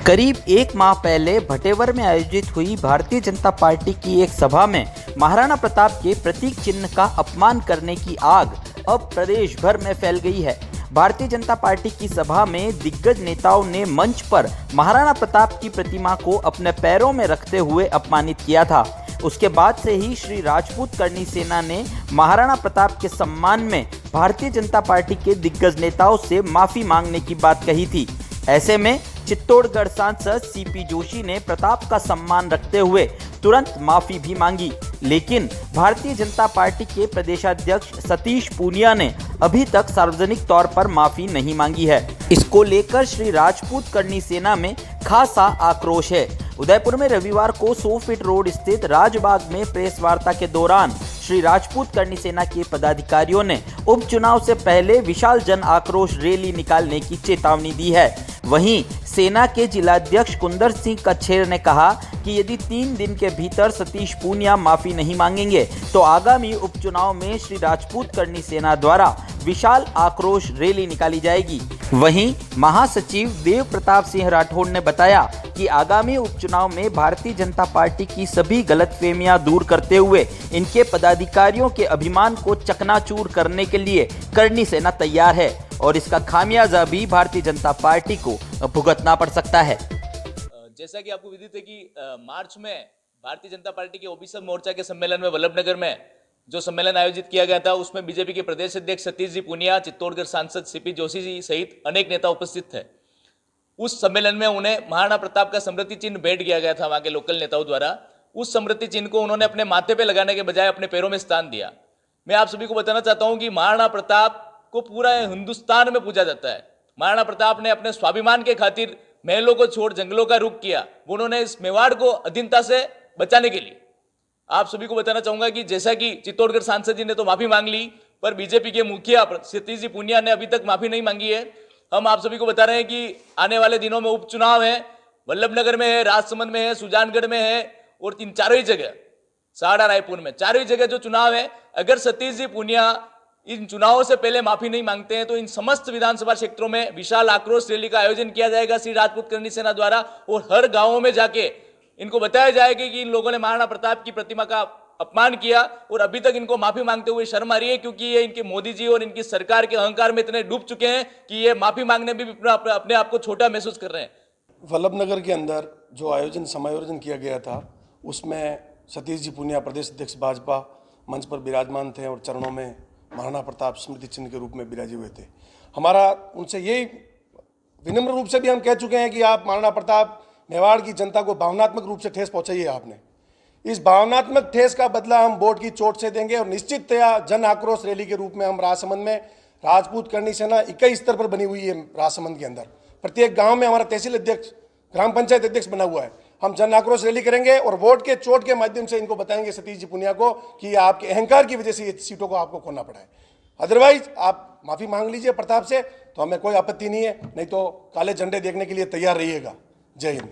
करीब एक माह पहले भटेवर में आयोजित हुई भारतीय जनता पार्टी की एक सभा में महाराणा प्रताप के प्रतीक चिन्ह का अपमान करने की आग अब प्रदेश भर में फैल गई है। भारतीय जनता पार्टी की सभा में दिग्गज नेताओं ने मंच पर महाराणा प्रताप की प्रतिमा को अपने पैरों में रखते हुए अपमानित किया था। उसके बाद से ही श्री राजपूत करनी सेना ने महाराणा प्रताप के सम्मान में भारतीय जनता पार्टी के दिग्गज नेताओं से माफी मांगने की बात कही थी। ऐसे में चित्तौड़गढ़ सांसद सीपी जोशी ने प्रताप का सम्मान रखते हुए तुरंत माफी भी मांगी, लेकिन भारतीय जनता पार्टी के प्रदेशाध्यक्ष सतीश पूनिया ने अभी तक सार्वजनिक तौर पर माफी नहीं मांगी है। इसको लेकर श्री राजपूत करनी सेना में खासा आक्रोश है। उदयपुर में रविवार को 100 फीट रोड स्थित राजबाग में प्रेस वार्ता के दौरान श्री राजपूत करनी सेना के पदाधिकारियों ने उपचुनाव से पहले विशाल जन आक्रोश रैली निकालने की चेतावनी दी है। वहीं सेना के जिलाध्यक्ष कुंदर सिंह कच्छेर ने कहा कि यदि 3 दिन के भीतर सतीश पूनिया माफी नहीं मांगेंगे तो आगामी उपचुनाव में श्री राजपूत करनी सेना द्वारा विशाल आक्रोश रैली निकाली जाएगी। वहीं महासचिव देव प्रताप सिंह राठौड़ ने बताया कि आगामी उपचुनाव में भारतीय जनता पार्टी की सभी गलतफहमियां दूर करते हुए इनके पदाधिकारियों के अभिमान को चकनाचूर करने के लिए करनी सेना तैयार है और इसका खामियाजा भी भारतीय जनता पार्टी को भुगतना पड़ सकता है। जैसा कि आपको विदित है कि मार्च में भारतीय जनता पार्टी के ओबीसी मोर्चा के सम्मेलन में वल्लभनगर में जो सम्मेलन आयोजित किया गया था, उसमें बीजेपी के प्रदेश अध्यक्ष सतीश जी पूनिया, चित्तौड़गढ़ सांसद सीपी जोशी जी सहित अनेक नेता उपस्थित थे। उस सम्मेलन में उन्हें महाराणा प्रताप का स्मृति चिन्ह भेंट किया गया था वहां के लोकल नेताओं द्वारा। उस स्मृति चिन्ह को उन्होंने अपने माथे पे लगाने के बजाय अपने पैरों में स्थान दिया। मैं आप सभी को बताना चाहता हूं कि महाराणा प्रताप को पूरा हिंदुस्तान में पूजा जाता है। महाराणा प्रताप ने अपने स्वाभिमान के खातिर महलों को छोड़ जंगलों का रुख किया। उन्होंने इस मेवाड़ को अधीनता से बचाने के लिए, आप सभी को बताना चाहूंगा कि जैसा कि चित्तौड़गढ़ सांसद जी ने तो माफी मांग ली, पर बीजेपी के मुखिया सतीश जी पूनिया ने अभी तक माफी नहीं मांगी है। हम आप सभी को बता रहे हैं कि आने वाले दिनों में उपचुनाव है, वल्लभनगर में है, राजसमंद में है, सुजानगढ़ में है और चारों ही जगह, साड़ा रायपुर में, चारों ही जगह जो चुनाव है, अगर सतीश जी पूनिया इन चुनावों से पहले माफी नहीं मांगते हैं तो इन समस्त विधानसभा क्षेत्रों में विशाल आक्रोश रैली का आयोजन किया जाएगा श्री राजपूत करनी सेना द्वारा और हर गांवों में जाके इनको बताया जाएगा कि इन लोगों ने महाराणा प्रताप की प्रतिमा का अपमान किया और अभी तक इनको माफी मांगते हुए शर्म आ रही है, क्योंकि ये इनके मोदी जी और इनकी सरकार के अहंकार में इतने डूब चुके हैं कि ये माफी मांगने में भी अपने आप को छोटा महसूस कर रहे हैं। वल्लभनगर के अंदर जो समायोजन किया गया था, उसमें सतीश जी पूनिया प्रदेश अध्यक्ष भाजपा मंच पर विराजमान थे और चरणों में महाराणा प्रताप स्मृति चिन्ह के रूप में विराजे हुए थे। हमारा उनसे यही विनम्र रूप से भी हम कह चुके हैं कि आप महाराणा प्रताप मेवाड़ की जनता को भावनात्मक रूप से ठेस पहुंचाइए। आपने इस भावनात्मक ठेस का बदला हम वोट की चोट से देंगे और निश्चिततया जन आक्रोश रैली के रूप में हम राजसमंद में राजपूत करनी सेना 21 स्तर पर बनी हुई है। राजसमंद के अंदर प्रत्येक गांव में हमारा तहसील अध्यक्ष, ग्राम पंचायत अध्यक्ष बना हुआ है। हम जन आक्रोश रैली करेंगे और वोट के चोट के माध्यम से इनको बताएंगे सतीश जी पूनिया को कि आपके अहंकार की वजह से ये सीटों को आपको खोना पड़ा है। अदरवाइज आप माफी मांग लीजिए प्रताप से, तो हमें कोई आपत्ति नहीं है, नहीं तो काले झंडे देखने के लिए तैयार रहिएगा। जय हिंद।